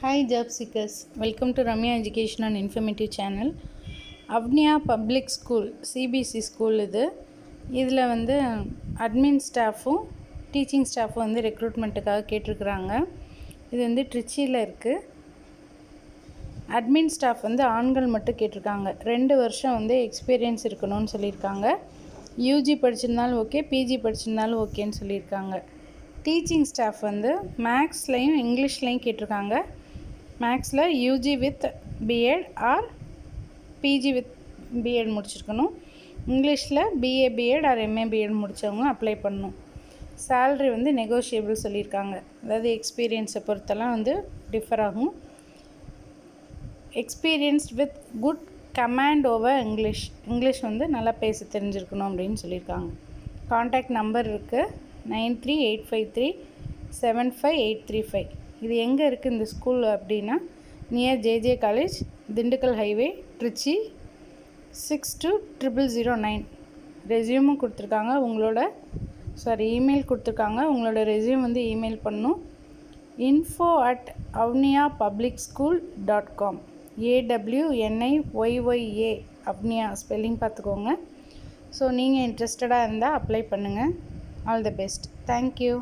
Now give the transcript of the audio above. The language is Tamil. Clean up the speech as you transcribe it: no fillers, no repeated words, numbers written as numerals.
Hi job seekers, welcome to Ramya Education and Informative Channel. Avniya Public School CBSE school இதில் அட்மின் ஸ்டாஃபும் டீச்சிங் ஸ்டாஃபும் ரெக்ரூட்மெண்ட்டுக்காக கேட்டிருக்கிறாங்க. இது ட்ரிச்சியில் இருக்குது. அட்மின் ஸ்டாஃப் ஆண்கள் மட்டும் கேட்டிருக்காங்க. 2 வருஷம் எக்ஸ்பீரியன்ஸ் இருக்கணும்னு சொல்லியிருக்காங்க. யூஜி படிச்சிருந்தாலும் ஓகே, பிஜி படிச்சிருந்தாலும் ஓகேன்னு சொல்லியிருக்காங்க. டீச்சிங் ஸ்டாஃப் மேக்ஸ்லையும் இங்கிலீஷ்லையும் கேட்டிருக்காங்க. மேக்ஸில் UG with BEd or PG with BEd முடிச்சிருக்கணும். இங்கிலீஷில் BA BEd or MA BEd முடித்தவங்க அப்ளை பண்ணணும். சேல்ரி நெகோஷியபிள் சொல்லியிருக்காங்க. அதாவது எக்ஸ்பீரியன்ஸை பொறுத்தெல்லாம் டிஃபர் ஆகும். Experienced with good command over English நல்லா பேச தெரிஞ்சிருக்கணும் அப்படின்னு சொல்லியிருக்காங்க. கான்டாக்ட் நம்பர் இருக்குது 9385375835. இது எங்கே இருக்குது இந்த ஸ்கூல் அப்படின்னா, near JJ college, Dindigul highway, Trichy 620009. ரெஸ்யூமும் கொடுத்துருக்காங்க. இமெயில் கொடுத்துருக்காங்க. உங்களோட ரெஸ்யூம் இமெயில் பண்ணணும். info@avniyapublicschool.com. AWNIYYA அவ்னியா ஸ்பெல்லிங் பார்த்துக்கோங்க. ஸோ நீங்கள் இன்ட்ரெஸ்டடாக இருந்தால் அப்ளை பண்ணுங்கள். All the best. தேங்க்யூ.